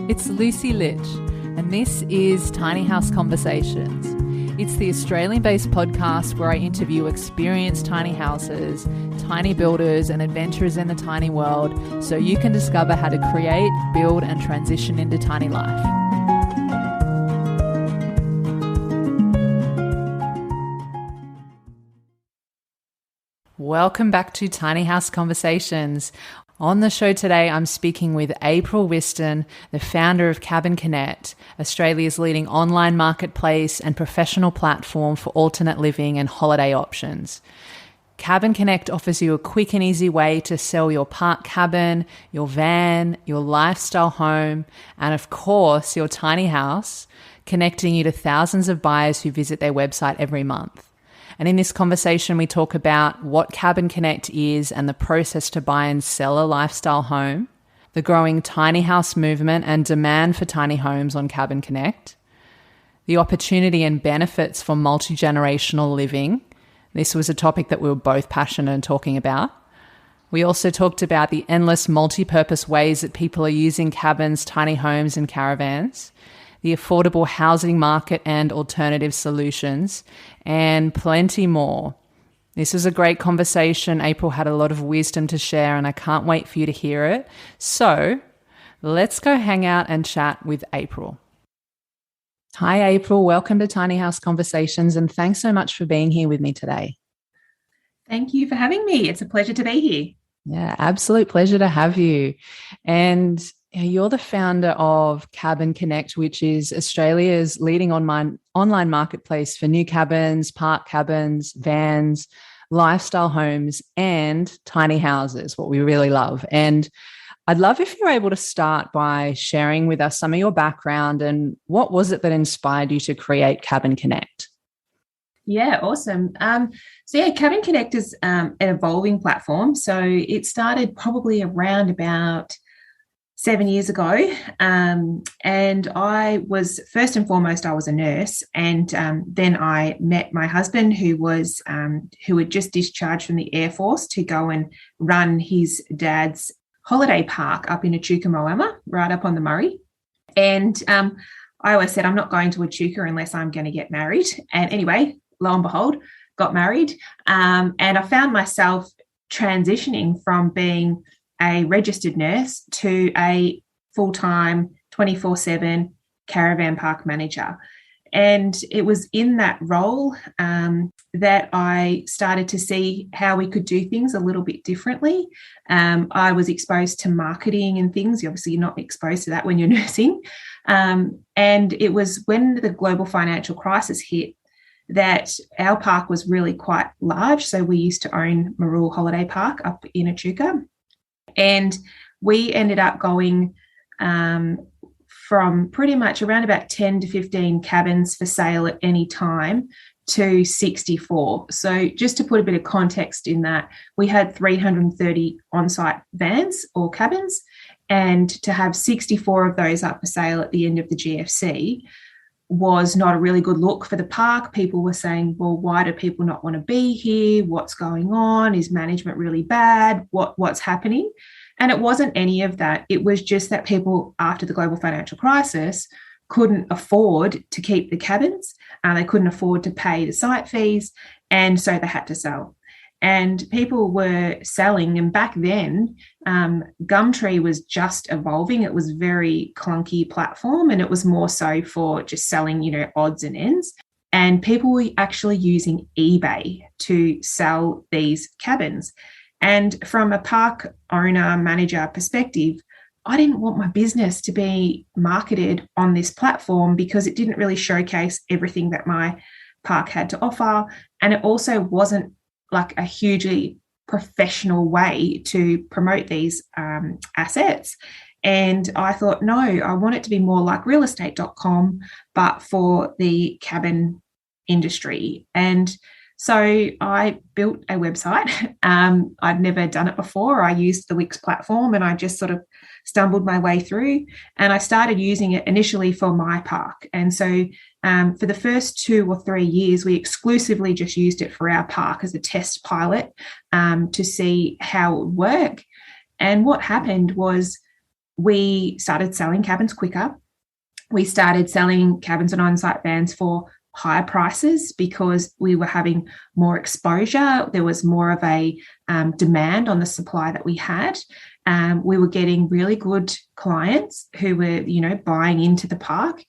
It's Lucy Litch, and this is Tiny House Conversations. It's the Australian-based podcast where I interview experienced tiny houses, tiny builders, and adventurers in the tiny world so you can discover how to create, build, and transition into tiny life. Welcome back to Tiny House Conversations. On the show today, I'm speaking with April Whiston, the founder of Cabin Connect, Australia's leading online marketplace and professional platform for alternate living and holiday options. Cabin Connect offers you a quick and easy way to sell your park cabin, your van, your lifestyle home, and of course, your tiny house, connecting you to thousands of buyers who visit their website every month. And in this conversation, we talk about what Cabin Connect is and the process to buy and sell a lifestyle home, the growing tiny house movement and demand for tiny homes on Cabin Connect, the opportunity and benefits for multi-generational living. This was a topic that we were both passionate in talking about. We also talked about the endless multi-purpose ways that people are using cabins, tiny homes, and caravans, the affordable housing market and alternative solutions, and plenty more. This was a great conversation. April had a lot of wisdom to share, and I can't wait for you to hear it. So let's go hang out and chat with April. Hi, April. Welcome to Tiny House Conversations, and thanks so much for being here with me today. Thank you for having me. It's a pleasure to be here. Yeah, absolute pleasure to have you. And you're the founder of Cabin Connect, which is Australia's leading online marketplace for new cabins, park cabins, vans, lifestyle homes, and tiny houses, what we really love. And I'd love if you're able to start by sharing with us some of your background and what was it that inspired you to create Cabin Connect? Yeah, awesome. Cabin Connect is an evolving platform. So it started probably around about 7 years ago. And I was, first and foremost, I was a nurse. And then I met my husband who had just discharged from the Air Force to go and run his dad's holiday park up in Echuca, Moama, right up on the Murray. And I always said, I'm not going to Echuca unless I'm going to get married. And anyway, lo and behold, got married. And I found myself transitioning from being a registered nurse to a full-time 24/7 caravan park manager. And it was in that role that I started to see how we could do things a little bit differently. I was exposed to marketing and things. Obviously, you're not exposed to that when you're nursing. And it was when the global financial crisis hit that our park was really quite large. So we used to own Marul Holiday Park up in Echuca. And we ended up going from pretty much around about 10 to 15 cabins for sale at any time to 64. So just to put a bit of context in that, we had 330 on-site vans or cabins, and to have 64 of those up for sale at the end of the GFC was not a really good look for the park. People were saying, well, why do people not want to be here? What's going on? Is management really bad? What's happening? And it wasn't any of that. It was just that people, after the global financial crisis, couldn't afford to keep the cabins. They couldn't afford to pay the site fees. And so they had to sell. And people were selling. And back then, Gumtree was just evolving. It was a very clunky platform, and it was more so for just selling, odds and ends. And people were actually using eBay to sell these cabins. And from a park owner, manager perspective, I didn't want my business to be marketed on this platform because it didn't really showcase everything that my park had to offer. And it also wasn't like a hugely professional way to promote these assets. And I thought, no, I want it to be more like realestate.com, but for the cabin industry. And so I built a website. I'd never done it before. I used the Wix platform and I just sort of stumbled my way through, and I started using it initially for my park. And so for the first 2 or 3 years, we exclusively just used it for our park as a test pilot to see how it would work. And what happened was we started selling cabins quicker. We started selling cabins and on-site vans for higher prices because we were having more exposure. There was more of a demand on the supply that we had. We were getting really good clients who were, buying into the park.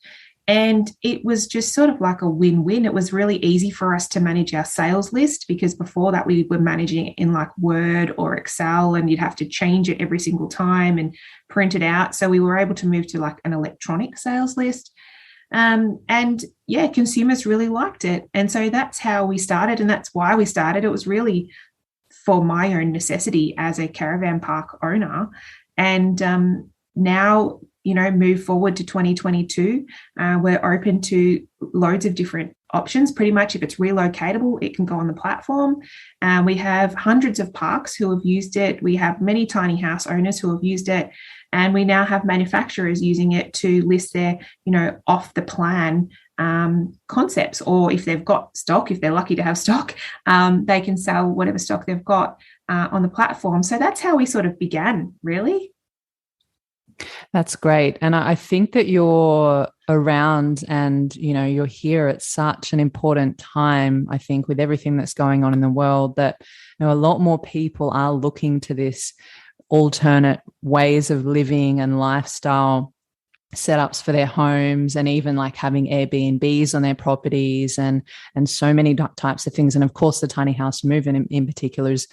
And it was just sort of like a win-win. It was really easy for us to manage our sales list because before that we were managing it in like Word or Excel, and you'd have to change it every single time and print it out. So we were able to move to like an electronic sales list. Consumers really liked it. And so that's how we started, and that's why we started. It was really for my own necessity as a caravan park owner. And now, move forward to 2022, we're open to loads of different options. Pretty much if it's relocatable, it can go on the platform. We have hundreds of parks who have used it. We have many tiny house owners who have used it. And we now have manufacturers using it to list their, off the plan concepts, or if they've got stock, if they're lucky to have stock, they can sell whatever stock they've got on the platform. So that's how we sort of began, really. That's great. And I think that you're around and, you're here at such an important time, I think, with everything that's going on in the world, that, a lot more people are looking to this alternate ways of living and lifestyle setups for their homes, and even like having Airbnbs on their properties and so many types of things. And of course, the tiny house movement in particular is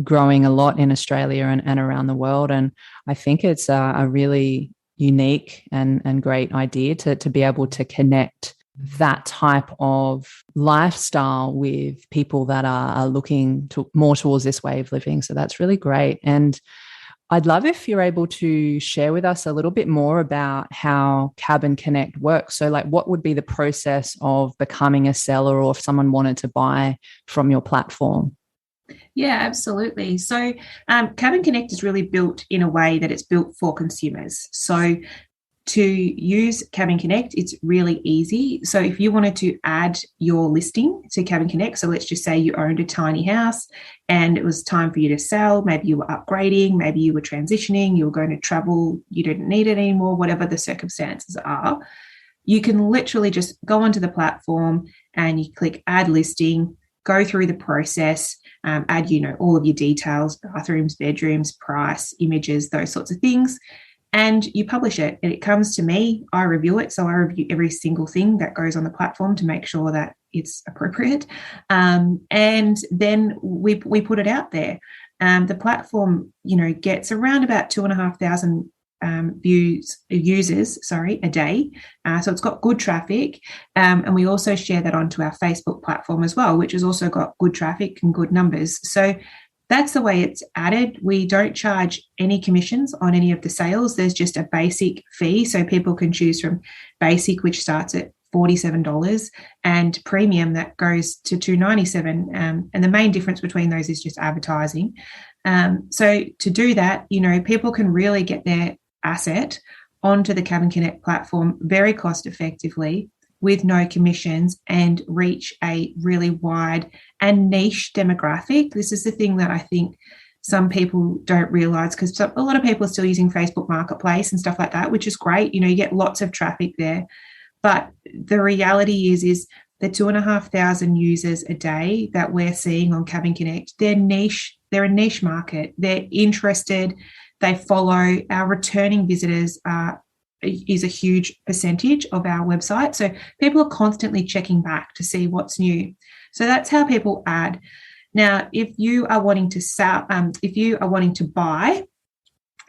growing a lot in Australia and around the world. And I think it's a really unique and great idea to be able to connect that type of lifestyle with people that are looking more towards this way of living. So that's really great. And I'd love if you're able to share with us a little bit more about how Cabin Connect works. So like, what would be the process of becoming a seller, or if someone wanted to buy from your platform? Yeah, absolutely. So Cabin Connect is really built in a way that it's built for consumers. So to use Cabin Connect, it's really easy. So if you wanted to add your listing to Cabin Connect, so let's just say you owned a tiny house and it was time for you to sell, maybe you were upgrading, maybe you were transitioning, you were going to travel, you didn't need it anymore, whatever the circumstances are, you can literally just go onto the platform and you click add listing, go through the process, add, all of your details, bathrooms, bedrooms, price, images, those sorts of things. And you publish it, and it comes to me. I review it. So I review every single thing that goes on the platform to make sure that it's appropriate. And then we put it out there. The platform, gets around about 2,500 users a day. So it's got good traffic. And we also share that onto our Facebook platform as well, which has also got good traffic and good numbers. So that's the way it's added. We don't charge any commissions on any of the sales. There's just a basic fee. So people can choose from basic, which starts at $47, and premium that goes to $297. And the main difference between those is just advertising. So to do that, people can really get their asset onto the Cabin Connect platform very cost effectively, with no commissions, and reach a really wide and niche demographic. This is the thing that I think some people don't realize, because a lot of people are still using Facebook Marketplace and stuff like that, which is great. You get lots of traffic there. But the reality is the 2,500 users a day that we're seeing on Cabin Connect, they're niche. They're a niche market. They're interested. They follow. Our returning visitors is a huge percentage of our website. So people are constantly checking back to see what's new. So that's how people add. Now, if you are wanting to sell, if you are wanting to buy,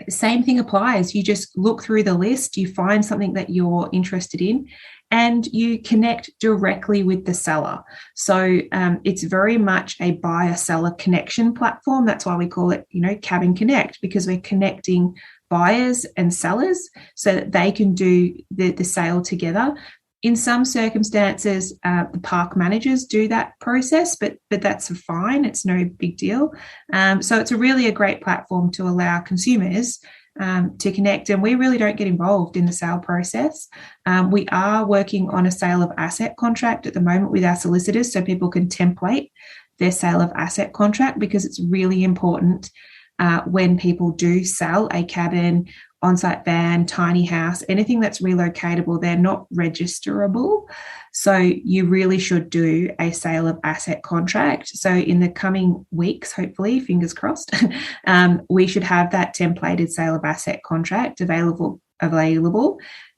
same thing applies. You just look through the list, you find something that you're interested in, and you connect directly with the seller. So it's very much a buyer-seller connection platform. That's why we call it, Cabin Connect, because we're connecting buyers and sellers so that they can do the sale together. In some circumstances, the park managers do that process, but that's fine. It's no big deal. So it's really a great platform to allow consumers to connect, and we really don't get involved in the sale process. We are working on a sale of asset contract at the moment with our solicitors, so people can template their sale of asset contract, because it's really important when people do sell a cabin on-site van, tiny house, anything that's relocatable, they're not registerable. So you really should do a sale of asset contract. So in the coming weeks, hopefully, fingers crossed, we should have that templated sale of asset contract available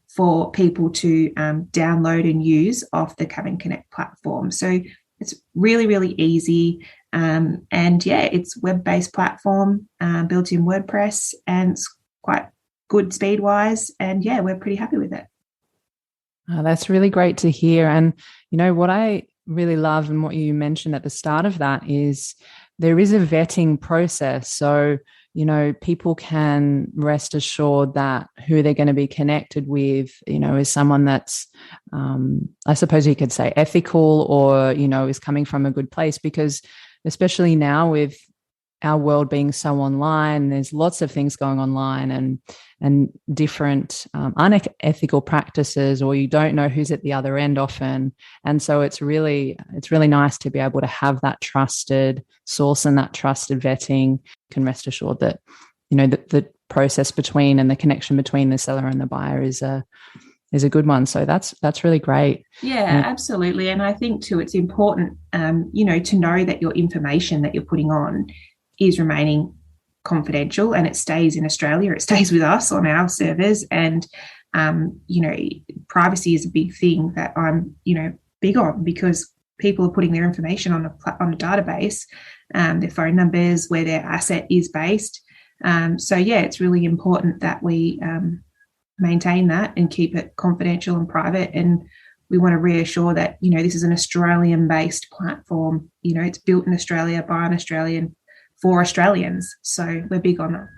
for people to download and use off the Cabin Connect platform. So it's really, really easy. And yeah, it's web-based platform, built in WordPress, and it's quite good speed-wise. And yeah, we're pretty happy with it. Oh, that's really great to hear. And, what I really love and what you mentioned at the start of that is there is a vetting process. So, people can rest assured that who they're going to be connected with, is someone that's, I suppose you could say ethical, or, is coming from a good place, because especially now with our world being so online, there's lots of things going online and different unethical practices, or you don't know who's at the other end often. And so it's really nice to be able to have that trusted source and that trusted vetting. You can rest assured that, the process between and the connection between the seller and the buyer is a good one. So that's really great. Yeah, absolutely. And I think too, it's important, to know that your information that you're putting on is remaining confidential, and it stays in Australia. It stays with us on our servers. And, privacy is a big thing that I'm, big on, because people are putting their information on a database, their phone numbers, where their asset is based. So yeah, it's really important that we maintain that and keep it confidential and private. And we want to reassure that, this is an Australian-based platform. It's built in Australia by an Australian for Australians. So we're big on that.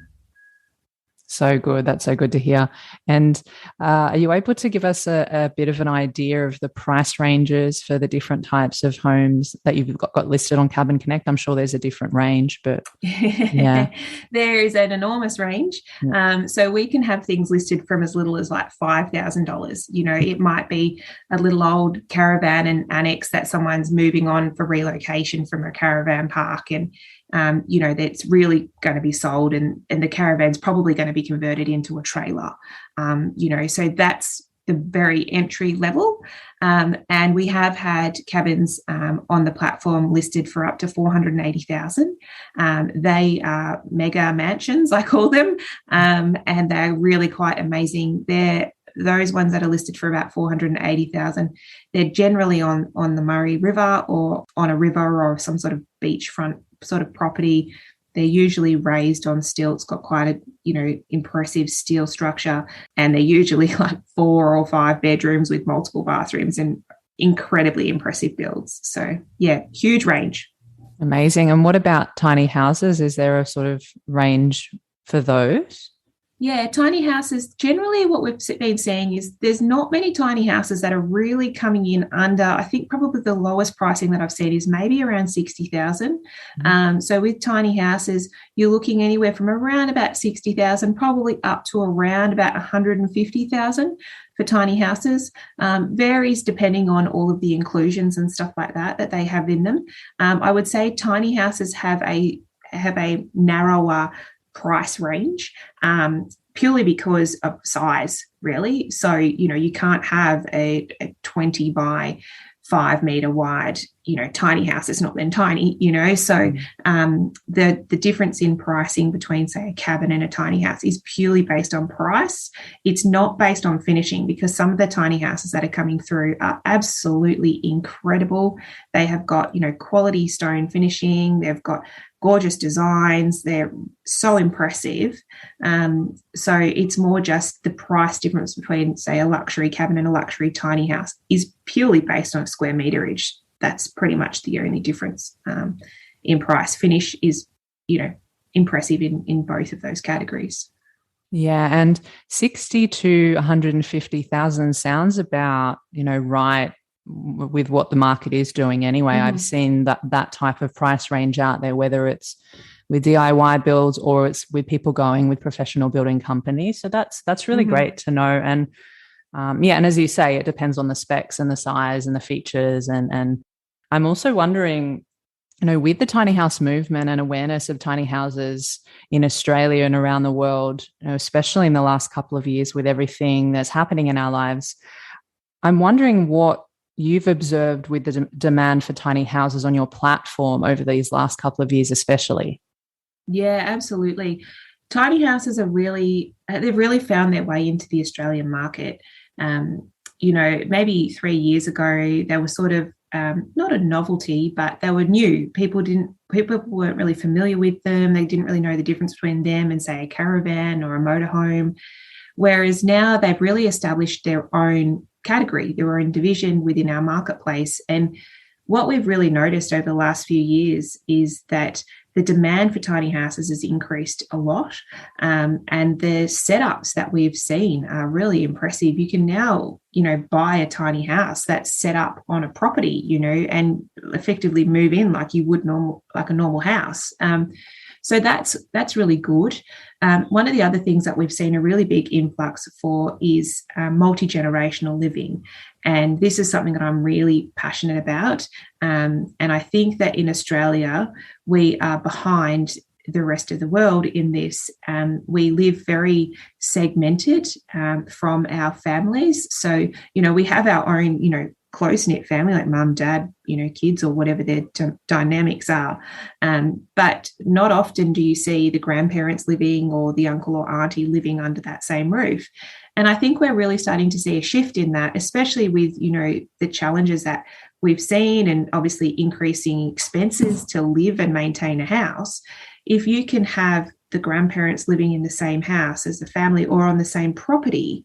So good. That's so good to hear. And are you able to give us a bit of an idea of the price ranges for the different types of homes that you've got listed on Cabin Connect? I'm sure there's a different range, but yeah. There is an enormous range. Yeah. So we can have things listed from as little as like $5,000. It might be a little old caravan and annex that someone's moving on for relocation from a caravan park, and that's really going to be sold, and the caravan's probably going to be converted into a trailer. So that's the very entry level. And we have had cabins on the platform listed for up to $480,000. They are mega mansions, I call them, and they're really quite amazing. Those ones that are listed for about $480,000, they're generally on the Murray River, or on a river, or some sort of beachfront sort of property. They're usually raised on stilts, got quite a impressive steel structure, and they're usually like 4 or 5 bedrooms with multiple bathrooms, and incredibly impressive builds. So yeah, huge range. Amazing. And what about tiny houses? Is there a sort of range for those? Yeah, tiny houses, generally what we've been seeing is there's not many tiny houses that are really coming in under, I think probably the lowest pricing that I've seen is maybe around $60,000. Mm-hmm. So with tiny houses, you're looking anywhere from around about $60,000, probably up to around about $150,000 for tiny houses. Varies depending on all of the inclusions and stuff like that they have in them. I would say tiny houses have a narrower price range, purely because of size, really. So, you can't have a 20 by 5 meter wide, tiny house. It's not then tiny, So the difference in pricing between, say, a cabin and a tiny house is purely based on price. It's not based on finishing, because some of the tiny houses that are coming through are absolutely incredible. They have got, quality stone finishing. They've got gorgeous designs. They're so impressive. So it's more just the price difference between, say, a luxury cabin and a luxury tiny house is purely based on square meterage. That's pretty much the only difference in price. Finish is, impressive in both of those categories. Yeah, and 60 to 150,000 sounds about, right with what the market is doing anyway. Mm-hmm. I've seen that type of price range out there, whether it's with DIY builds or it's with people going with professional building companies. So that's really mm-hmm. great to know. And and as you say, it depends on the specs and the size and the features. And I'm also wondering, With the tiny house movement and awareness of tiny houses in Australia and around the world, especially in the last couple of years with everything that's happening in our lives, I'm wondering what you've observed with the demand for tiny houses on your platform over these last couple of years, especially. Yeah, absolutely. Tiny houses they've really found their way into the Australian market. Maybe 3 years ago, they were sort of not a novelty, but they were new. People weren't really familiar with them. They didn't really know the difference between them and, say, a caravan or a motorhome. Whereas now they've really established their own category, their own division within our marketplace. And what we've really noticed over the last few years is that the demand for tiny houses has increased a lot. And the setups that we've seen are really impressive. You can now, buy a tiny house that's set up on a property, and effectively move in like you would like a normal house. So that's really good. One of the other things that we've seen a really big influx for is multi-generational living. And this is something that I'm really passionate about. And I think that in Australia, we are behind the rest of the world in this. We live very segmented from our families. So, we have our own, close-knit family, like mum, dad, kids, or whatever their dynamics are. But not often do you see the grandparents living or the uncle or auntie living under that same roof. And I think we're really starting to see a shift in that, especially with, the challenges that we've seen and obviously increasing expenses to live and maintain a house. If you can have the grandparents living in the same house as the family or on the same property,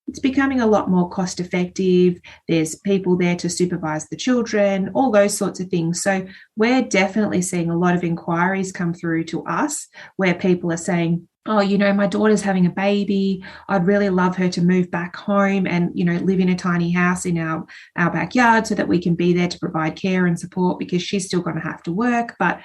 it's becoming a lot more cost effective. There's people there to supervise the children, all those sorts of things. So we're definitely seeing a lot of inquiries come through to us where people are saying, oh, my daughter's having a baby. I'd really love her to move back home and, live in a tiny house in our backyard so that we can be there to provide care and support because she's still going to have to work. But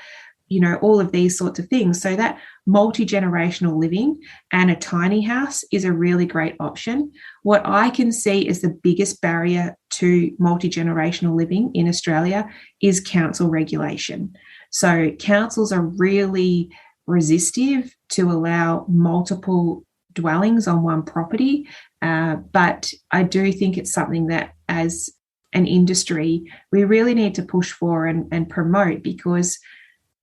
all of these sorts of things. So that multi-generational living and a tiny house is a really great option. What I can see as the biggest barrier to multi-generational living in Australia is council regulation. So councils are really resistive to allow multiple dwellings on one property. But I do think it's something that as an industry, we really need to push for and promote because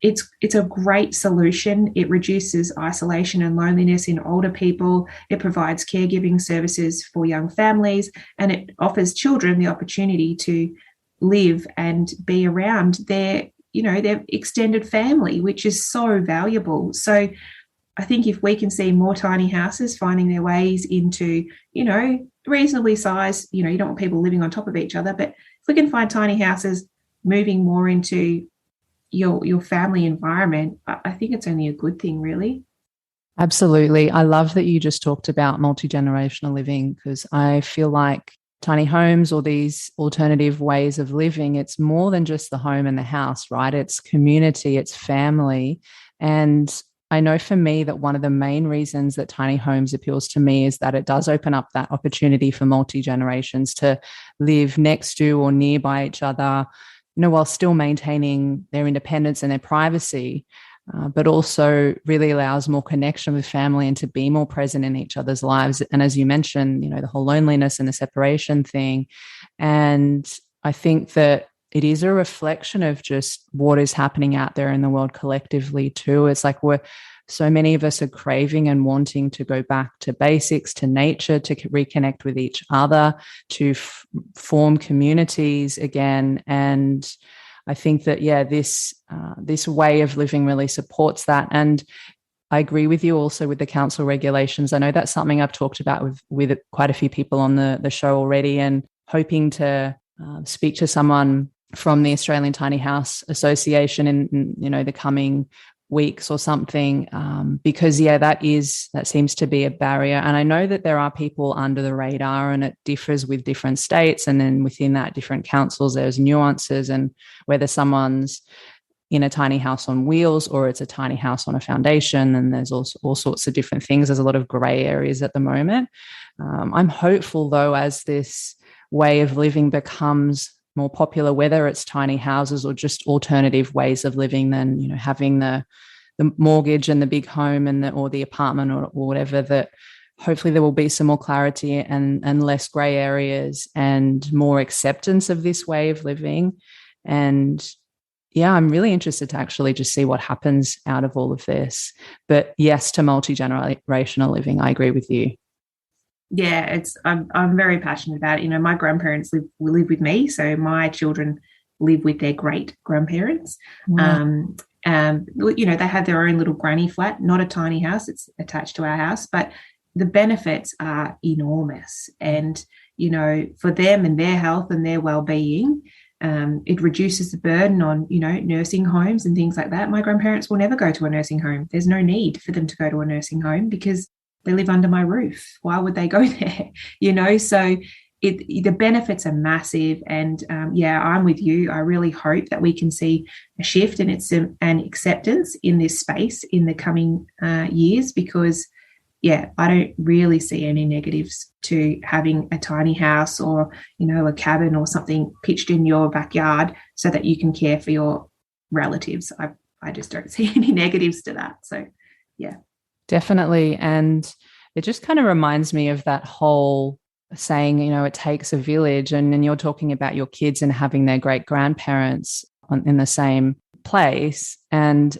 it's a great solution. It reduces isolation and loneliness in older people. It provides caregiving services for young families, and it offers children the opportunity to live and be around their extended family, which is so valuable. So I think if we can see more tiny houses finding their ways into, reasonably sized, you don't want people living on top of each other, but if we can find tiny houses moving more into your family environment, I think it's only a good thing, really. Absolutely. I love that you just talked about multi-generational living because I feel like tiny homes or these alternative ways of living, it's more than just the home and the house, right? It's community, it's family. And I know for me that one of the main reasons that tiny homes appeals to me is that it does open up that opportunity for multi-generations to live next to or nearby each other, while still maintaining their independence and their privacy, but also really allows more connection with family and to be more present in each other's lives. And as you mentioned, the whole loneliness and the separation thing. And I think that it is a reflection of just what is happening out there in the world collectively too. It's like so many of us are craving and wanting to go back to basics, to nature, to reconnect with each other, to form communities again. And I think that, this way of living really supports that. And I agree with you also with the council regulations. I know that's something I've talked about with quite a few people on the show already, and hoping to speak to someone from the Australian Tiny House Association in the coming weeks or something, because that seems to be a barrier. And I know that there are people under the radar, and it differs with different states, and then within that different councils there's nuances, and whether someone's in a tiny house on wheels or it's a tiny house on a foundation, and there's also all sorts of different things. There's a lot of grey areas at the moment. I'm hopeful though, as this way of living becomes more popular, whether it's tiny houses or just alternative ways of living than, having the mortgage and the big home and or the apartment or whatever, that hopefully there will be some more clarity and less gray areas and more acceptance of this way of living. And yeah, I'm really interested to actually just see what happens out of all of this. But yes, to multi-generational living, I agree with you. Yeah, I'm very passionate about it. My grandparents live with me, so my children live with their great grandparents. Wow. They have their own little granny flat, not a tiny house. It's attached to our house, but the benefits are enormous. And, for them and their health and their well-being, it reduces the burden on, nursing homes and things like that. My grandparents will never go to a nursing home. There's no need for them to go to a nursing home because they live under my roof. Why would they go there? So the benefits are massive. And I'm with you. I really hope that we can see a shift and an acceptance in this space in the coming years, because I don't really see any negatives to having a tiny house or, a cabin or something pitched in your backyard so that you can care for your relatives. I just don't see any negatives to that. So, yeah. Definitely. And it just kind of reminds me of that whole saying, it takes a village. And then you're talking about your kids and having their great grandparents in the same place. And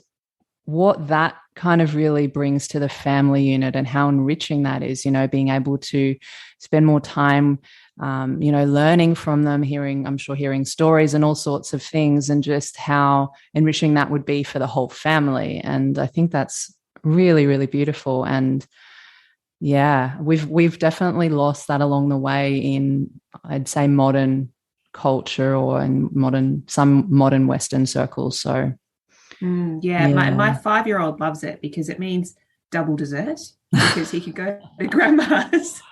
what that kind of really brings to the family unit and how enriching that is, being able to spend more time, learning from them, hearing stories and all sorts of things, and just how enriching that would be for the whole family. And I think that's really, really beautiful. And yeah, we've definitely lost that along the way in, I'd say, modern culture or in some modern Western circles. So yeah. My 5-year-old loves it because it means double dessert, because he could go to grandma's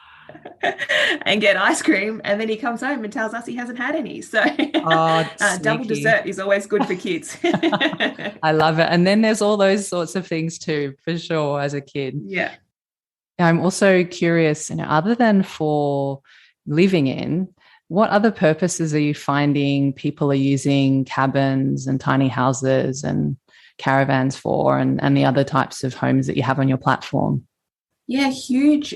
and get ice cream, and then he comes home and tells us he hasn't had any. So double dessert is always good for kids. I love it. And then there's all those sorts of things too, for sure, as a kid. Yeah. I'm also curious, other than for living in, what other purposes are you finding people are using cabins and tiny houses and caravans for, and the other types of homes that you have on your platform? Yeah, huge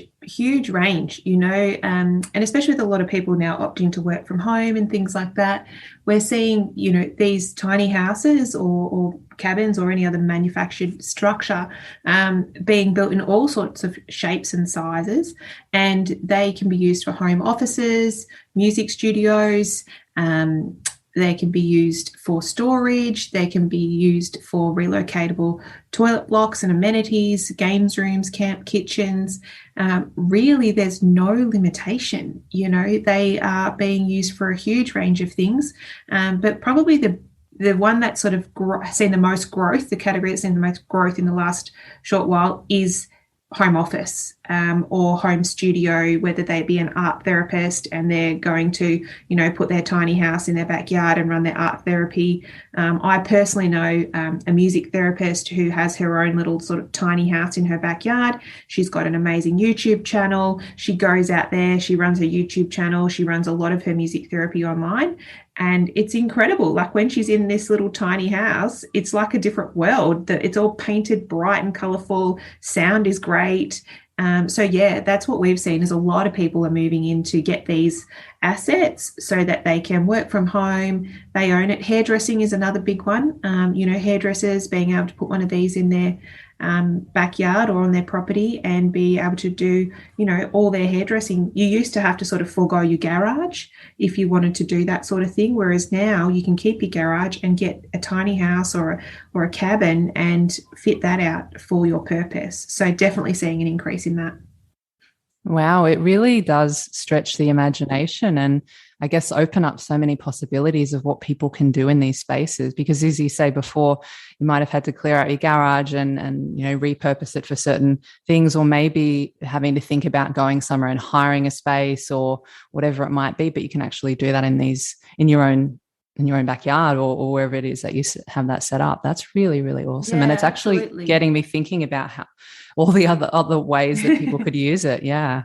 range, and especially with a lot of people now opting to work from home and things like that. We're seeing, these tiny houses or cabins or any other manufactured structure being built in all sorts of shapes and sizes, and they can be used for home offices, music studios. They can be used for storage. They can be used for relocatable toilet blocks and amenities, games rooms, camp kitchens. Really, there's no limitation. They are being used for a huge range of things. But probably the one that sort of seen the most growth, the category that's seen the most growth in the last short while, is home office or home studio, whether they be an art therapist and they're going to, put their tiny house in their backyard and run their art therapy. I personally know a music therapist who has her own little sort of tiny house in her backyard. She's got an amazing YouTube channel. She goes out there, she runs her YouTube channel, she runs a lot of her music therapy online. And it's incredible. Like when she's in this little tiny house, it's like a different world. It's all painted bright and colourful. Sound is great. That's what we've seen is a lot of people are moving in to get these assets so that they can work from home. They own it. Hairdressing is another big one. Hairdressers being able to put one of these in their backyard or on their property and be able to do, all their hairdressing. You used to have to sort of forego your garage if you wanted to do that sort of thing, whereas now you can keep your garage and get a tiny house or a cabin and fit that out for your purpose. So definitely seeing an increase in that. Wow, it really does stretch the imagination and I guess open up so many possibilities of what people can do in these spaces. Because as you say before, you might have had to clear out your garage and repurpose it for certain things, or maybe having to think about going somewhere and hiring a space or whatever it might be. But you can actually do that in your own backyard or wherever it is that you have that set up. That's really, really awesome. Yeah, and it's actually absolutely getting me thinking about how all the other ways that people could use it. Yeah.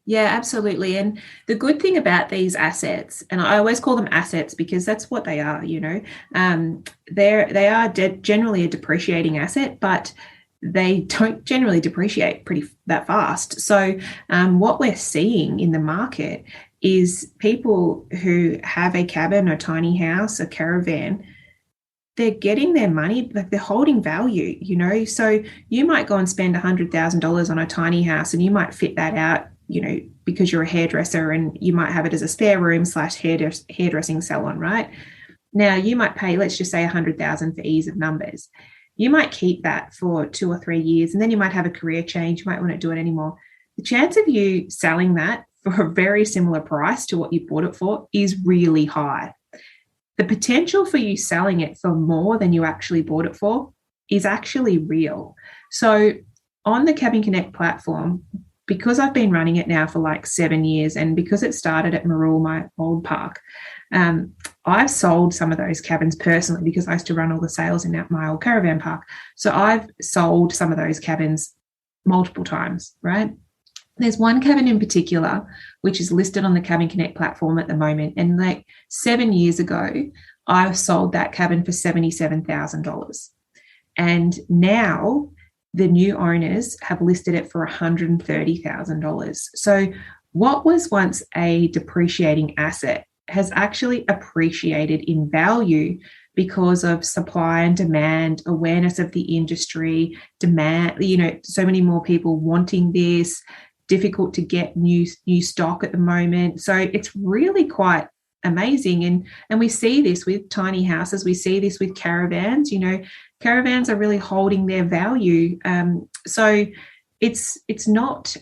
Yeah, absolutely. And the good thing about these assets, and I always call them assets because that's what they are, they are generally a depreciating asset, but they don't generally depreciate pretty that fast. So what we're seeing in the market is people who have a cabin, a tiny house, a caravan, they're getting their money, like they're holding value. So you might go and spend $100,000 on a tiny house and you might fit that out, because you're a hairdresser and you might have it as a spare room / hairdressing salon, right? Now you might pay, let's just say $100,000 for ease of numbers. You might keep that for 2 or 3 years and then you might have a career change. You might want to do it anymore. The chance of you selling that for a very similar price to what you bought it for is really high. The potential for you selling it for more than you actually bought it for is actually real. So on the Cabin Connect platform, because I've been running it now for like 7 years and because it started at Marul, my old park, I've sold some of those cabins personally because I used to run all the sales in my old caravan park. So I've sold some of those cabins multiple times, right? There's one cabin in particular, which is listed on the Cabin Connect platform at the moment. And like 7 years ago, I sold that cabin for $77,000. And now the new owners have listed it for $130,000. So what was once a depreciating asset has actually appreciated in value because of supply and demand, awareness of the industry, demand, so many more people wanting this, difficult to get new stock at the moment. So it's really quite amazing. And we see this with tiny houses. We see this with caravans. Caravans are really holding their value. So it's not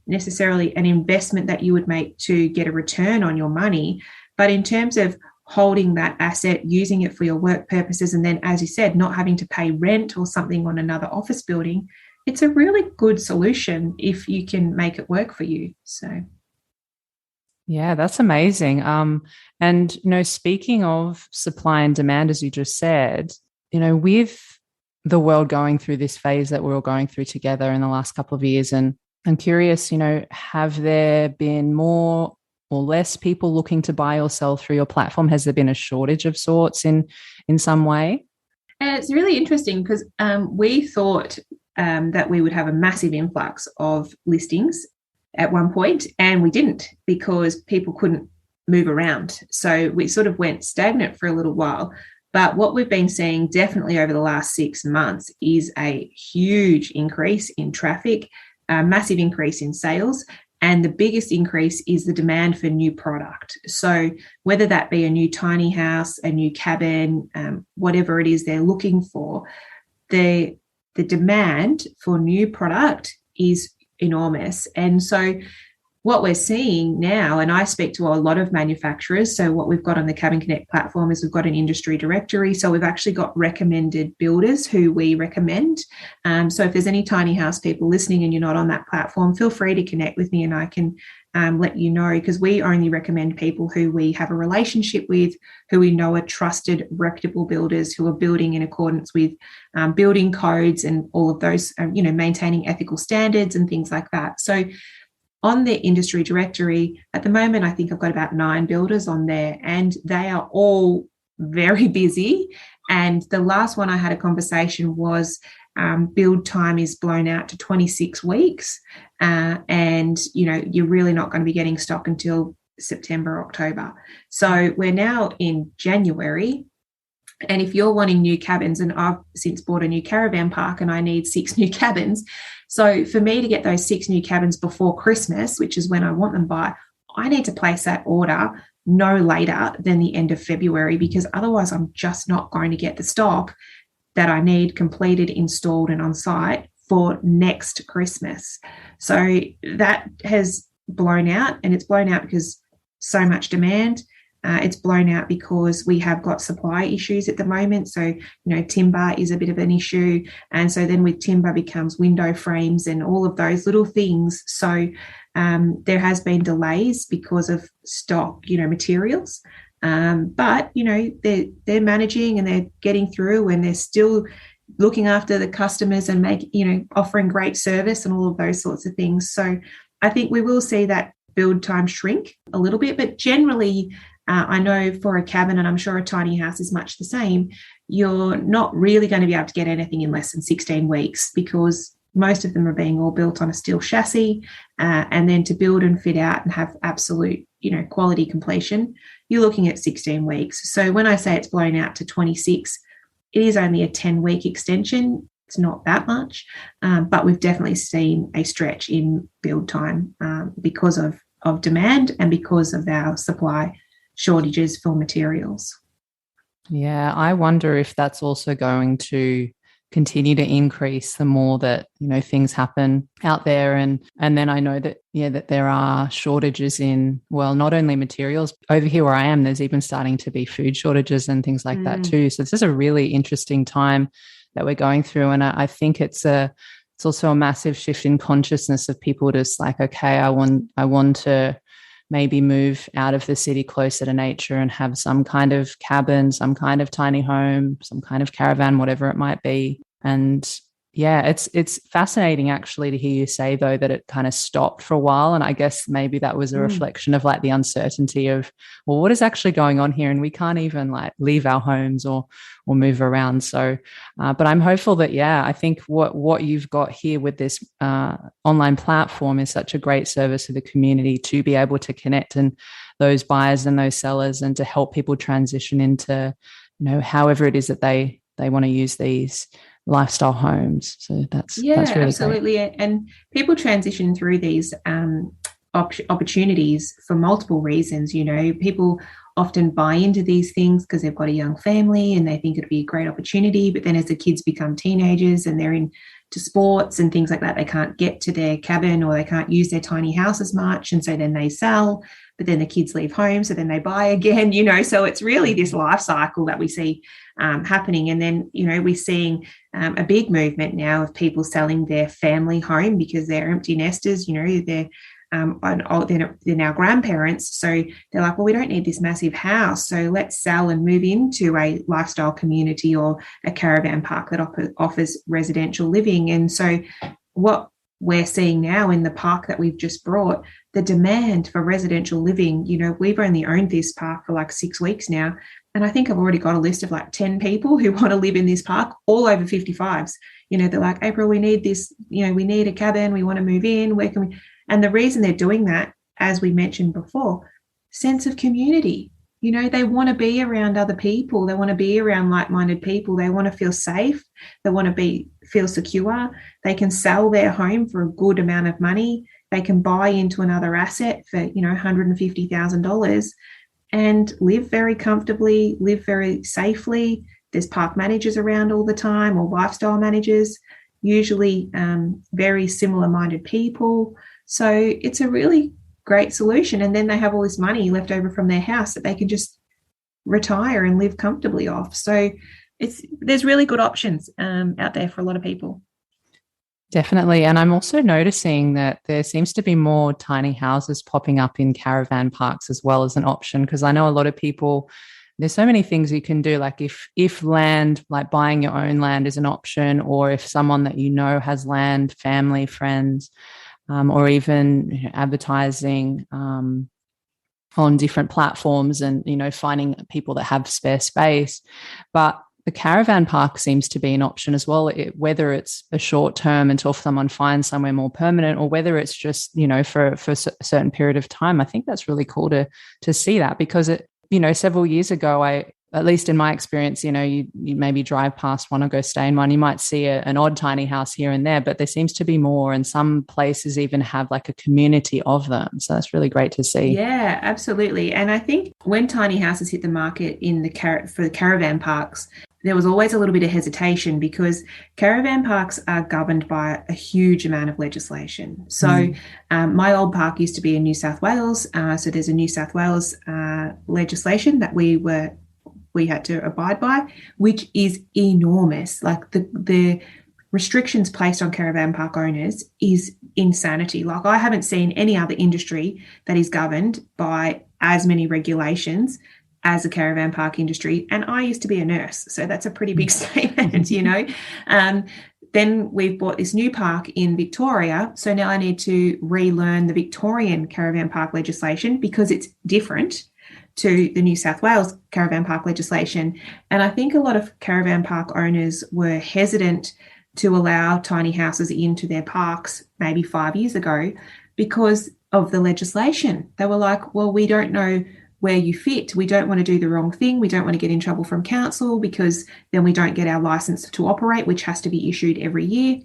necessarily an investment that you would make to get a return on your money, but in terms of holding that asset, using it for your work purposes, and then, as you said, not having to pay rent or something on another office building, it's a really good solution if you can make it work for you. So, yeah, that's amazing. And speaking of supply and demand, as you just said, with the world going through this phase that we're all going through together in the last couple of years, and I'm curious, have there been more or less people looking to buy or sell through your platform? Has there been a shortage of sorts in some way? And it's really interesting because we thought that we would have a massive influx of listings at one point, and we didn't because people couldn't move around. So we sort of went stagnant for a little while. But what we've been seeing definitely over the last 6 months is a huge increase in traffic, a massive increase in sales, and the biggest increase is the demand for new product. So whether that be a new tiny house, a new cabin, whatever it is they're looking for, the demand for new product is enormous. And so what we're seeing now, and I speak to a lot of manufacturers, so what we've got on the Cabin Connect platform is we've got an industry directory. So we've actually got recommended builders who we recommend. So if there's any tiny house people listening and you're not on that platform, feel free to connect with me and I can let you know, because we only recommend people who we have a relationship with, who we know are trusted, reputable builders who are building in accordance with building codes and all of those, maintaining ethical standards and things like that. So on the industry directory, at the moment, I think I've got about 9 builders on there, and they are all very busy. And the last one I had a conversation was build time is blown out to 26 weeks. And, you're really not going to be getting stock until September, October. So we're now in January. And if you're wanting new cabins, and I've since bought a new caravan park and I need 6 new cabins. So for me to get those 6 new cabins before Christmas, which is when I want them by, I need to place that order no later than the end of February, because otherwise I'm just not going to get the stock that I need completed, installed and on site for next Christmas. So that has blown out, and it's blown out because so much demand. It's blown out because we have got supply issues at the moment. So, timber is a bit of an issue. And so then with timber becomes window frames and all of those little things. So there has been delays because of stock, materials. But, they're managing and they're getting through, and they're still looking after the customers and offering great service and all of those sorts of things. So I think we will see that build time shrink a little bit, but generally, I know for a cabin, and I'm sure a tiny house is much the same, you're not really going to be able to get anything in less than 16 weeks because most of them are being all built on a steel chassis, and then to build and fit out and have absolute, quality completion, you're looking at 16 weeks. So when I say it's blown out to 26, it is only a 10-week extension. It's not that much, but we've definitely seen a stretch in build time because of demand and because of our supply shortages for materials. Yeah, I wonder if that's also going to continue to increase the more that things happen out there, and then I know that that there are shortages in, well, not only materials. Over here where I am, there's even starting to be food shortages and things like that too. So this is a really interesting time that we're going through, and I think it's also a massive shift in consciousness of people just like, okay, I want to maybe move out of the city closer to nature and have some kind of cabin, some kind of tiny home, some kind of caravan, whatever it might be. And yeah, it's fascinating actually to hear you say though that it kind of stopped for a while. And I guess maybe that was a reflection of like the uncertainty of, well, what is actually going on here? And we can't even like leave our homes or move around. So, but I'm hopeful that, I think what you've got here with this online platform is such a great service to the community to be able to connect and those buyers and those sellers and to help people transition into, however it is that they want to use these lifestyle homes. So that's really absolutely great. And people transition through these opportunities for multiple reasons. People often buy into these things because they've got a young family and they think it'd be a great opportunity, but then as the kids become teenagers and they're into sports and things like that, they can't get to their cabin or they can't use their tiny house as much, and so then they sell, but then the kids leave home, so then they buy again, so it's really this life cycle that we see happening. And then we're seeing a big movement now of people selling their family home because they're empty nesters. They're now grandparents, so they're like, well, we don't need this massive house, so let's sell and move into a lifestyle community or a caravan park that offers residential living. And so what we're seeing now in the park that we've just brought, the demand for residential living, we've only owned this park for like 6 weeks now, and I think I've already got a list of like 10 people who want to live in this park, all over 55s. They're like, April, we need this, we need a cabin, we want to move in, where can we? And the reason they're doing that, as we mentioned before, sense of community. They want to be around other people. They want to be around like-minded people. They want to feel safe. They want to feel secure. They can sell their home for a good amount of money. They can buy into another asset for, $150,000 and live very comfortably, live very safely. There's park managers around all the time, or lifestyle managers, usually very similar-minded people. So it's a really great solution. And then they have all this money left over from their house that they can just retire and live comfortably off. So there's really good options out there for a lot of people. Definitely. And I'm also noticing that there seems to be more tiny houses popping up in caravan parks as well as an option, because I know a lot of people, there's so many things you can do. Like if land, like buying your own land is an option, or if someone that has land, family, friends, or even advertising on different platforms and, finding people that have spare space. But the caravan park seems to be an option as well, whether it's a short term until someone finds somewhere more permanent, or whether it's just, for a certain period of time. I think that's really cool to see that, because several years ago, at least in my experience, you maybe drive past one or go stay in one, you might see an odd tiny house here and there, but there seems to be more, and some places even have like a community of them. So that's really great to see. Yeah, absolutely. And I think when tiny houses hit the market for the caravan parks, there was always a little bit of hesitation because caravan parks are governed by a huge amount of legislation. So my old park used to be in New South Wales. So there's a New South Wales legislation that we had to abide by, which is enormous. Like the restrictions placed on caravan park owners is insanity. Like I haven't seen any other industry that is governed by as many regulations as a caravan park industry. And I used to be a nurse, so that's a pretty big statement, then we've bought this new park in Victoria. So now I need to relearn the Victorian caravan park legislation because it's different to the New South Wales caravan park legislation. And I think a lot of caravan park owners were hesitant to allow tiny houses into their parks maybe 5 years ago because of the legislation. They were like, well, we don't know where you fit. We don't want to do the wrong thing. We don't want to get in trouble from council because then we don't get our license to operate, which has to be issued every year.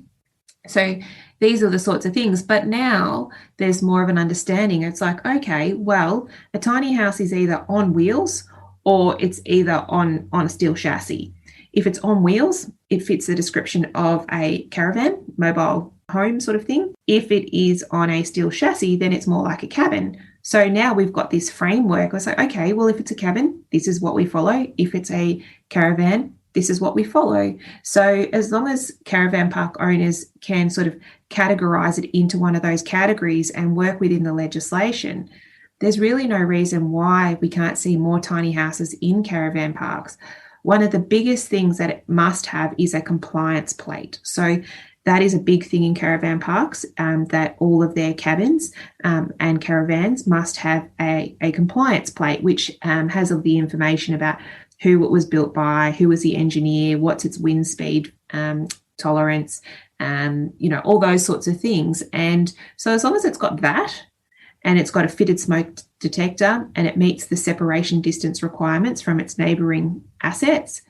So these are the sorts of things. But now there's more of an understanding. It's like, okay, well, a tiny house is either on wheels or it's either on a steel chassis. If it's on wheels, it fits the description of a caravan, mobile home sort of thing. If it is on a steel chassis, then it's more like a cabin. So now we've got this framework. I was like, okay, well, if it's a cabin, this is what we follow. If it's a caravan, this is what we follow. So as long as caravan park owners can sort of categorize it into one of those categories and work within the legislation, there's really no reason why we can't see more tiny houses in caravan parks. One of the biggest things that it must have is a compliance plate. So that is a big thing in caravan parks, that all of their cabins and caravans must have a compliance plate, which has all the information about who it was built by, who was the engineer, what's its wind speed tolerance, all those sorts of things. And so as long as it's got that and it's got a fitted smoke detector and it meets the separation distance requirements from its neighbouring assets,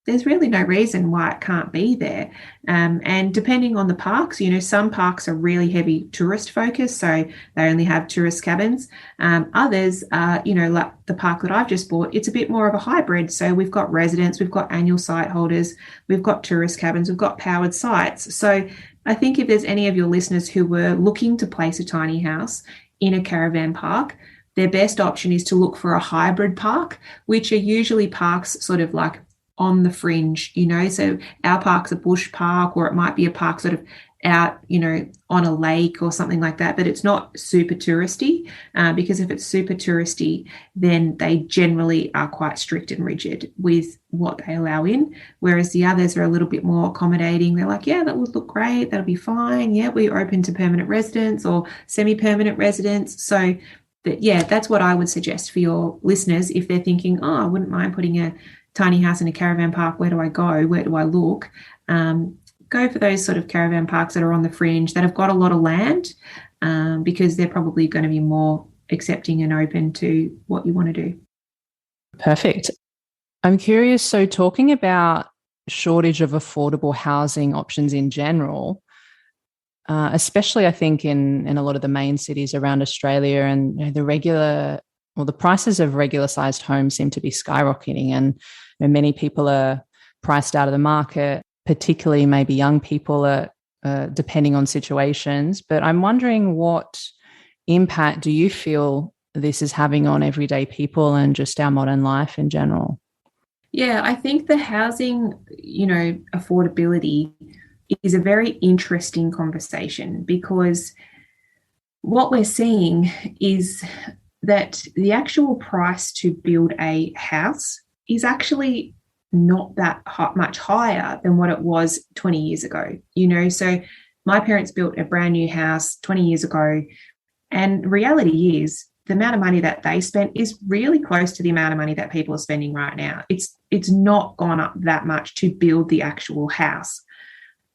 there's really no reason why it can't be there. And depending on the parks, some parks are really heavy tourist focused, so they only have tourist cabins. Others are, like the park that I've just bought, it's a bit more of a hybrid. So we've got residents, we've got annual site holders, we've got tourist cabins, we've got powered sites. So I think if there's any of your listeners who were looking to place a tiny house in a caravan park, their best option is to look for a hybrid park, which are usually parks sort of like on the fringe, so our park's a bush park, or it might be a park sort of out, on a lake or something like that, but it's not super touristy, because if it's super touristy, then they generally are quite strict and rigid with what they allow in, whereas the others are a little bit more accommodating. They're like, yeah, that would look great, that'll be fine, yeah, we're open to permanent residents or semi-permanent residents. So that's what I would suggest for your listeners if they're thinking, oh, I wouldn't mind putting a tiny house in a caravan park. Where do I go? Where do I look? Go for those sort of caravan parks that are on the fringe, that have got a lot of land, because they're probably going to be more accepting and open to what you want to do. Perfect. I'm curious, so talking about shortage of affordable housing options in general, especially I think in a lot of the main cities around Australia, and the prices of regular sized homes seem to be skyrocketing, and many people are priced out of the market, particularly maybe young people are depending on situations. But I'm wondering, what impact do you feel this is having on everyday people and just our modern life in general? Yeah, I think the housing, affordability is a very interesting conversation, because what we're seeing is that the actual price to build a house is actually not that much higher than what it was 20 years ago. So my parents built a brand new house 20 years ago, and reality is the amount of money that they spent is really close to the amount of money that people are spending right now. It's not gone up that much to build the actual house.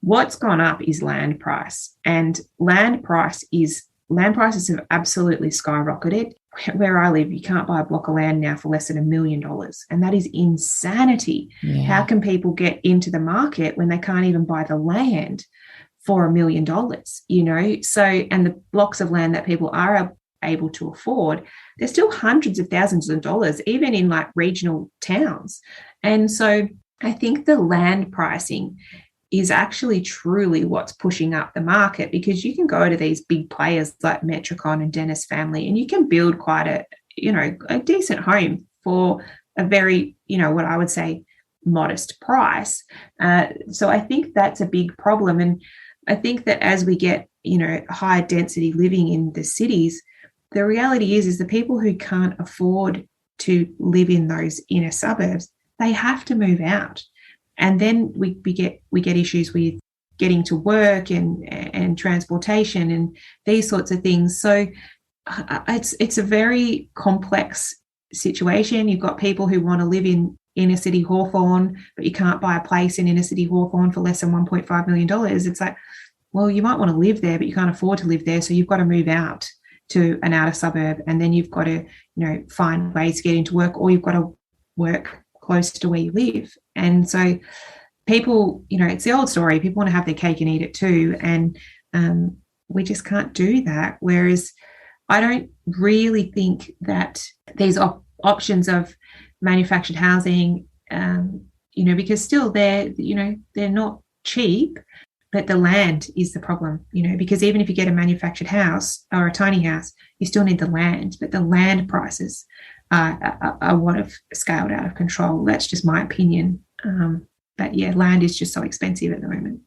What's gone up is land price, and land prices have absolutely skyrocketed. Where I live, you can't buy a block of land now for less than $1 million. And that is insanity. Yeah. How can people get into the market when they can't even buy the land for $1 million? So, and the blocks of land that people are able to afford, they're still hundreds of thousands of dollars, even in like regional towns. And so I think the land pricing is actually truly what's pushing up the market, because you can go to these big players like Metricon and Dennis Family, and you can build quite a decent home for a very, what I would say, modest price. So I think that's a big problem. And I think that as we get, higher density living in the cities, the reality is the people who can't afford to live in those inner suburbs, they have to move out. And then we get issues with getting to work and transportation and these sorts of things. So it's a very complex situation. You've got people who want to live in inner city Hawthorne, but you can't buy a place in inner city Hawthorne for less than $1.5 million. It's like, well, you might want to live there, but you can't afford to live there. So you've got to move out to an outer suburb, and then you've got to, find ways to get into work, or you've got to work close to where you live. And so people, it's the old story. People want to have their cake and eat it too. And we just can't do that. Whereas I don't really think that these options of manufactured housing, because still they're not cheap, but the land is the problem, because even if you get a manufactured house or a tiny house, you still need the land, but the land prices are what have scaled out of control. That's just my opinion. But yeah, land is just so expensive at the moment.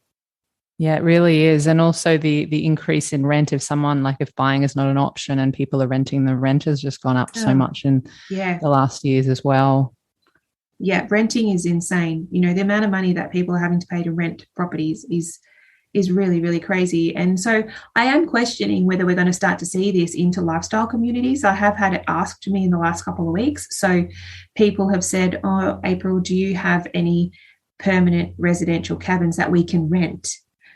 Yeah, it really is. And also the increase in rent, if buying is not an option and people are renting, the rent has just gone up so much in the last years as well. Yeah, renting is insane. The amount of money that people are having to pay to rent properties is really, really crazy. And so I am questioning whether we're going to start to see this into lifestyle communities. I have had it asked to me in the last couple of weeks. So people have said, oh, April, do you have any permanent residential cabins that we can rent?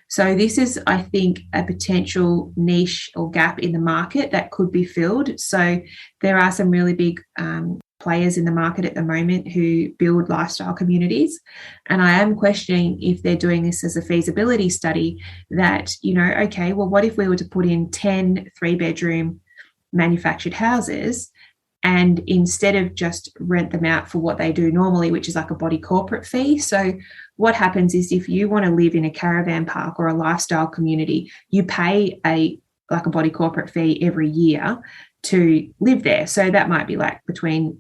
So this is, I think, a potential niche or gap in the market that could be filled. So there are some really big players in the market at the moment who build lifestyle communities. And I am questioning if they're doing this as a feasibility study that, okay, well, what if we were to put in 10 3-bedroom manufactured houses, and instead of just rent them out for what they do normally, which is like a body corporate fee. So what happens is if you want to live in a caravan park or a lifestyle community, you pay a body corporate fee every year to live there. So that might be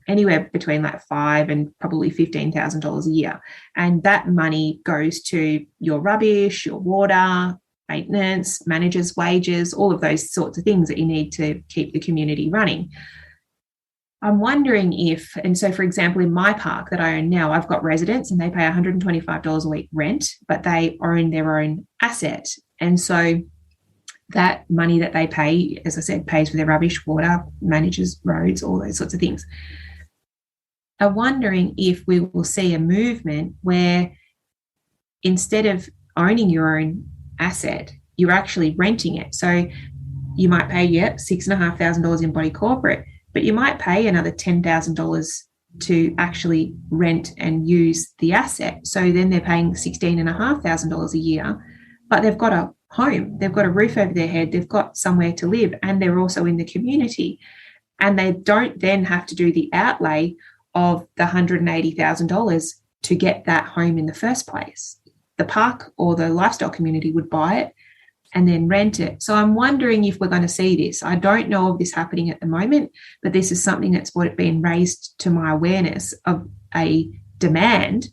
anywhere between $5,000 and probably $15,000 a year. And that money goes to your rubbish, your water, maintenance, managers' wages, all of those sorts of things that you need to keep the community running. I'm wondering so for example, in my park that I own now, I've got residents and they pay $125 a week rent, but they own their own asset. And so that money that they pay, as I said, pays for their rubbish, water, manages roads, all those sorts of things. I'm wondering if we will see a movement where instead of owning your own asset, you're actually renting it. So you might pay, $6,500 in body corporate, but you might pay another $10,000 to actually rent and use the asset. So then they're paying $16,500 a year, but they've got a home, they've got a roof over their head, they've got somewhere to live, and they're also in the community. And they don't then have to do the outlay of the $180,000 to get that home in the first place. The park or the lifestyle community would buy it and then rent it. So I'm wondering if we're going to see this. I don't know of this happening at the moment, but this is something that's been raised to my awareness of a demand,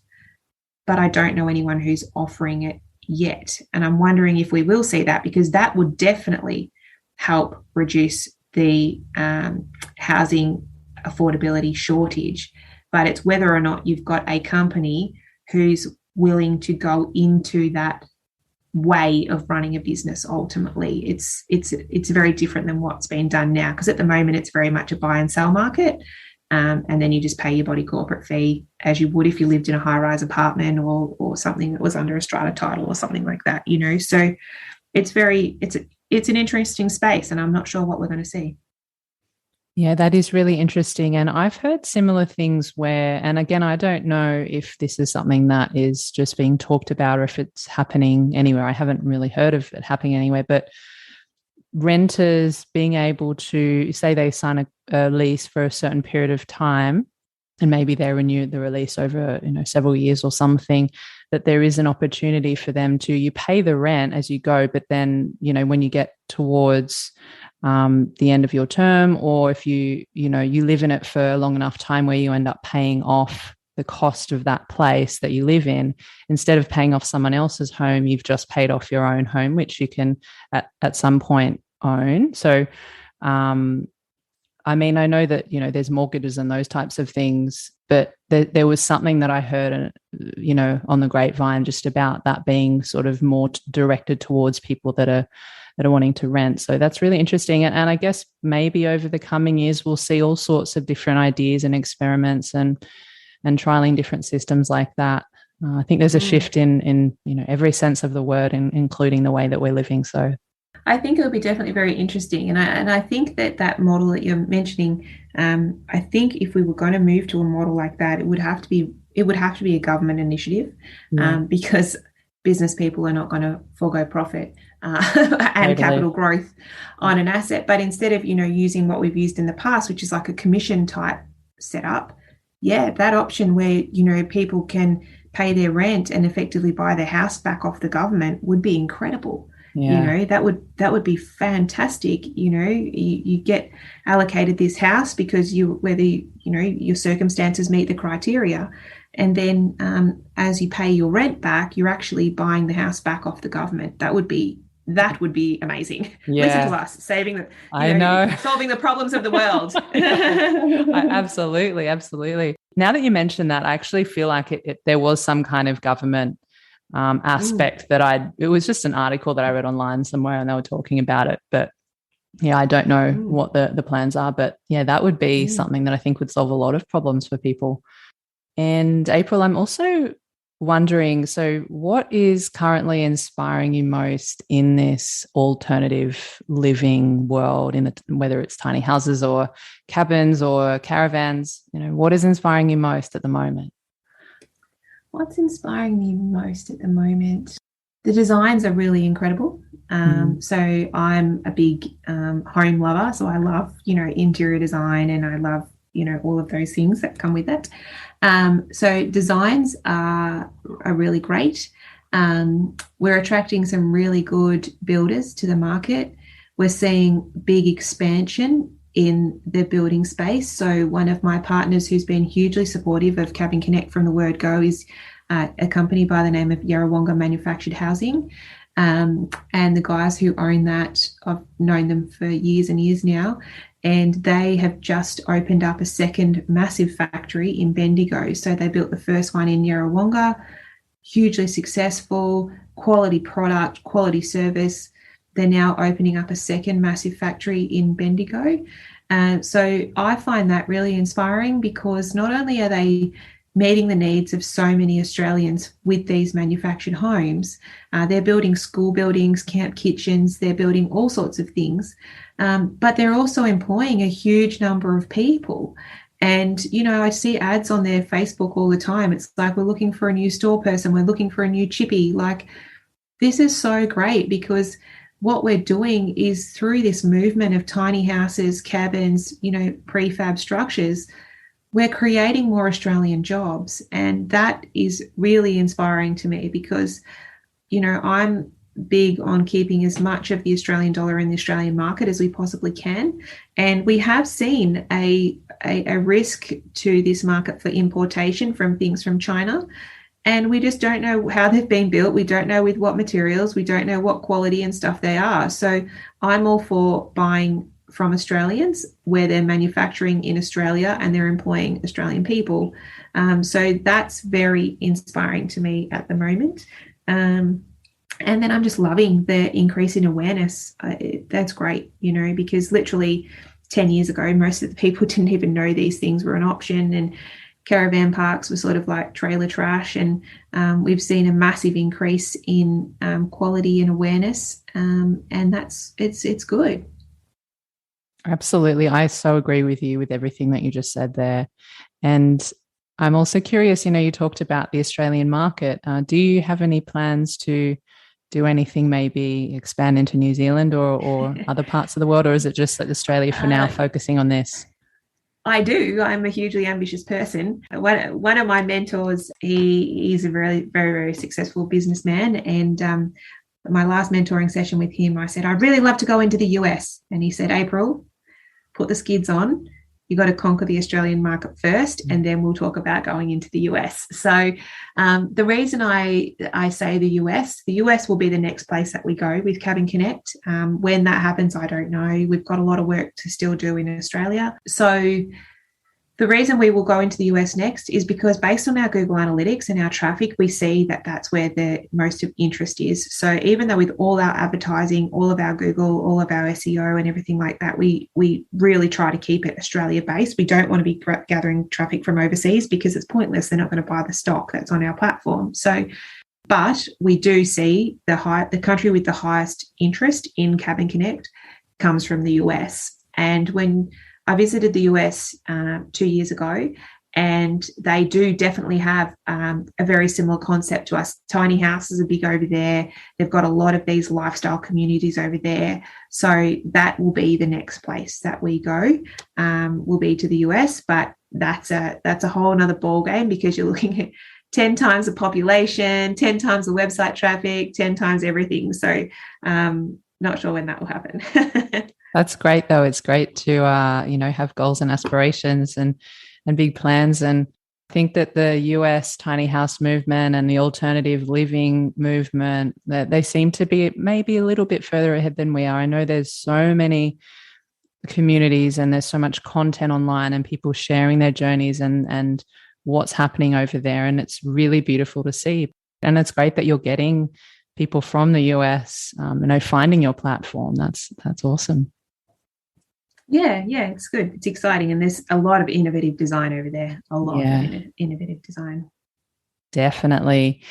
but I don't know anyone who's offering it yet. And I'm wondering if we will see that, because that would definitely help reduce the housing affordability shortage. But it's whether or not you've got a company who's willing to go into that way of running a business. Ultimately, it's very different than what's been done now, because at the moment it's very much a buy and sell market, and then you just pay your body corporate fee as you would if you lived in a high-rise apartment or something that was under a strata title or something like that, so it's an interesting space, and I'm not sure what we're going to see. Yeah, that is really interesting. And I've heard similar things where, and again, I don't know if this is something that is just being talked about or if it's happening anywhere. I haven't really heard of it happening anywhere, but renters being able to say they sign a lease for a certain period of time, and maybe they renew the release over, several years or something, that there is an opportunity for them to, you pay the rent as you go, but then, when you get towards the end of your term, or if you live in it for a long enough time where you end up paying off the cost of that place that you live in, instead of paying off someone else's home, you've just paid off your own home, which you can at some point own. So I mean, I know that, there's mortgages and those types of things, but there was something that I heard, on the grapevine just about that being sort of more directed towards people that are wanting to rent. So that's really interesting. And I guess maybe over the coming years, we'll see all sorts of different ideas and experiments and trialing different systems like that. I think there's a shift in every sense of the word, including the way that we're living. So I think it'll be definitely very interesting. And I think that model that you're mentioning, I think if we were going to move to a model like that, it would have to be a government initiative, because business people are not going to forego profit and capital growth on an asset. But instead of, using what we've used in the past, which is like a commission type setup, that option where, people can pay their rent and effectively buy their house back off the government would be incredible. Yeah. That would be fantastic. You get allocated this house because your circumstances meet the criteria, and then as you pay your rent back, you're actually buying the house back off the government. That would be amazing. Yeah. Listen to us saving solving the problems of the world. Absolutely. Now that you mentioned that, I actually feel like there was some kind of government aspect it was just an article that I read online somewhere and they were talking about it, but I don't know what the plans are, but that would be something that I think would solve a lot of problems for people. And April, I'm also wondering, so what is currently inspiring you most in this alternative living world, whether it's tiny houses or cabins or caravans, what is inspiring you most at the moment? What's inspiring me most at the moment? The designs are really incredible. So I'm a big home lover. So I love, interior design, and I love, all of those things that come with it. So designs are really great. We're attracting some really good builders to the market. We're seeing big expansion in the building space. So one of my partners who's been hugely supportive of Cabin Connect from the word go is a company by the name of Yarrawonga Manufactured Housing. And the guys who own that, I've known them for years and years now, and they have just opened up a second massive factory in Bendigo. So they built the first one in Yarrawonga, hugely successful, quality product, quality service. They're now opening up a second massive factory in Bendigo. So I find that really inspiring, because not only are they meeting the needs of so many Australians with these manufactured homes, they're building school buildings, camp kitchens, they're building all sorts of things, but they're also employing a huge number of people. And, I see ads on their Facebook all the time. It's like, we're looking for a new store person, we're looking for a new chippy. Like, this is so great, because what we're doing is, through this movement of tiny houses, cabins, prefab structures, we're creating more Australian jobs. And that is really inspiring to me, because, I'm big on keeping as much of the Australian dollar in the Australian market as we possibly can. And we have seen a risk to this market for importation from things from China. And we just don't know how they've been built. We don't know with what materials. We don't know what quality and stuff they are. So I'm all for buying from Australians where they're manufacturing in Australia and they're employing Australian people. So that's very inspiring to me at the moment. And then I'm just loving the increase in awareness. That's great, because literally 10 years ago, most of the people didn't even know these things were an option, and caravan parks were sort of like trailer trash. And we've seen a massive increase in quality and awareness, and it's good. Absolutely. I so agree with you with everything that you just said there. And I'm also curious, you talked about the Australian market. Do you have any plans to do anything, maybe expand into New Zealand or other parts of the world, or is it just like Australia for now, focusing on this? I do. I'm a hugely ambitious person. One of my mentors, he's a very, very, very successful businessman. And my last mentoring session with him, I said, I'd really love to go into the US. And he said, April, put the skids on. you got to conquer the Australian market first, and then we'll talk about going into the US. So the reason I say the US will be the next place that we go with Cabin Connect. When that happens, I don't know. We've got a lot of work to still do in Australia. So the reason we will go into the US next is because based on our Google Analytics and our traffic, we see that that's where the most of interest is. So even though with all our advertising, all of our Google, all of our SEO and everything like that, we really try to keep it Australia-based. We don't want to be gathering traffic from overseas because it's pointless. They're not going to buy the stock that's on our platform. So, but we do see the country with the highest interest in Cabin Connect comes from the US. And when I visited the US 2 years ago, and they do definitely have a very similar concept to us. Tiny houses are big over there. They've got a lot of these lifestyle communities over there. So that will be the next place that we go, will be to the US. But that's a whole nother ball game because you're looking at 10 times the population, 10 times the website traffic, 10 times everything. So not sure when that will happen. That's great, though. It's great to, have goals and aspirations and big plans. And I think that the US tiny house movement and the alternative living movement, that they seem to be maybe a little bit further ahead than we are. I know there's so many communities and there's so much content online and people sharing their journeys and what's happening over there. And it's really beautiful to see. And it's great that you're getting people from the US, finding your platform. That's awesome. Yeah, it's good. It's exciting. And there's a lot of innovative design over there, a lot of innovative design. Definitely.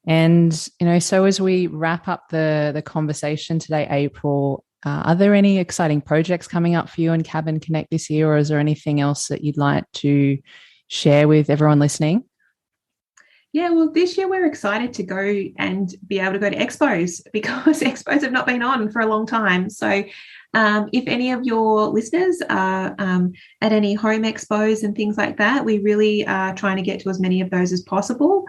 And, so as we wrap up the conversation today, April, are there any exciting projects coming up for you in Cabin Connect this year, or is there anything else that you'd like to share with everyone listening? Yeah, well, this year we're excited to go and be able to go to expos because expos have not been on for a long time. So if any of your listeners are at any home expos and things like that, we really are trying to get to as many of those as possible.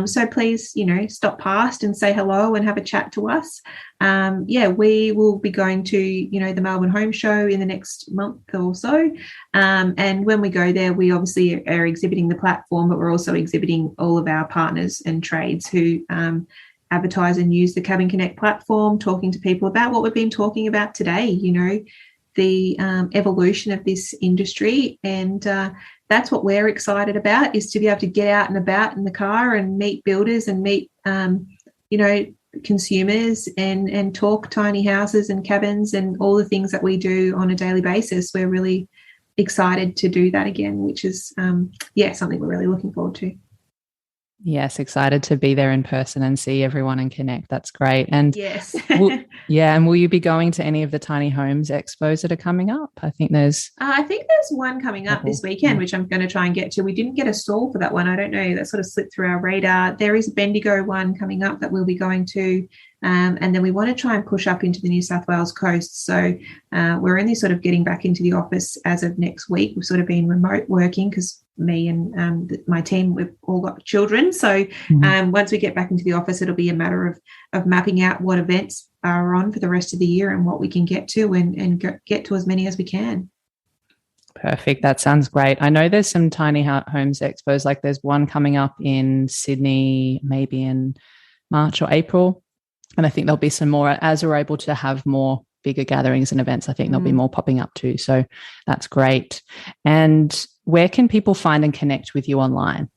So please, stop past and say hello and have a chat to us. We will be going to, the Melbourne Home Show in the next month or so. And when we go there, we obviously are exhibiting the platform, but we're also exhibiting all of our partners and trades who advertise and use the Cabin Connect platform, talking to people about what we've been talking about today, the evolution of this industry. And that's what we're excited about, is to be able to get out and about in the car and meet builders and meet, consumers and talk tiny houses and cabins and all the things that we do on a daily basis. We're really excited to do that again, which is, something we're really looking forward to. Yes, excited to be there in person and see everyone and connect. That's great. And yes. will you be going to any of the tiny homes expos that are coming up? I think there's one coming up this weekend, which I'm going to try and get to. We didn't get a stall for that one. I don't know. That sort of slipped through our radar. There is a Bendigo one coming up that we'll be going to. And then we want to try and push up into the New South Wales coast. So we're only sort of getting back into the office as of next week. We've sort of been remote working because me and my team, we've all got children. So once we get back into the office, it'll be a matter of mapping out what events are on for the rest of the year and what we can get to and get to as many as we can. Perfect. That sounds great. I know there's some tiny homes expos, like there's one coming up in Sydney, maybe in March or April. And I think there'll be some more as we're able to have more bigger gatherings and events. I think there'll be more popping up too. So that's great. And where can people find and connect with you online?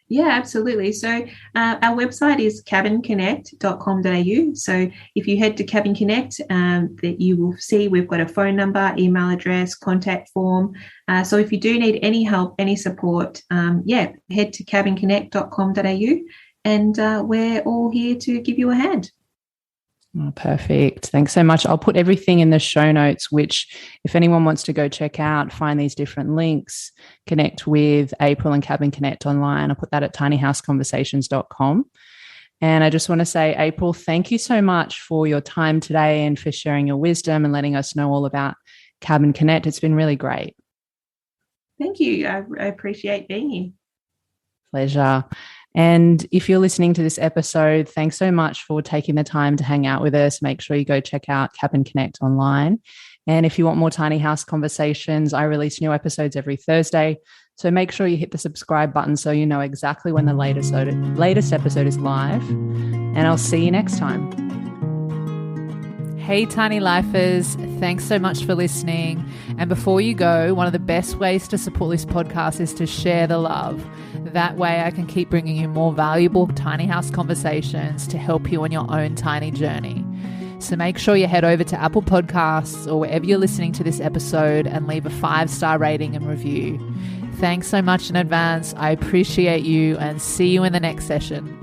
Yeah, absolutely. So our website is cabinconnect.com.au. So if you head to Cabin Connect, that you will see we've got a phone number, email address, contact form. So if you do need any help, any support, head to cabinconnect.com.au. And we're all here to give you a hand. Oh, perfect. Thanks so much. I'll put everything in the show notes, which if anyone wants to go check out, find these different links, connect with April and Cabin Connect online. I'll put that at tinyhouseconversations.com. And I just want to say, April, thank you so much for your time today and for sharing your wisdom and letting us know all about Cabin Connect. It's been really great. Thank you. I appreciate being here. Pleasure. And if you're listening to this episode, thanks so much for taking the time to hang out with us. Make sure you go check out Cabin Connect online. And if you want more Tiny House Conversations, I release new episodes every Thursday. So make sure you hit the subscribe button so you know exactly when the latest episode is live. And I'll see you next time. Hey, Tiny Lifers, thanks so much for listening. And before you go, one of the best ways to support this podcast is to share the love. That way I can keep bringing you more valuable tiny house conversations to help you on your own tiny journey. So make sure you head over to Apple Podcasts or wherever you're listening to this episode and leave a 5-star rating and review. Thanks so much in advance. I appreciate you and see you in the next session.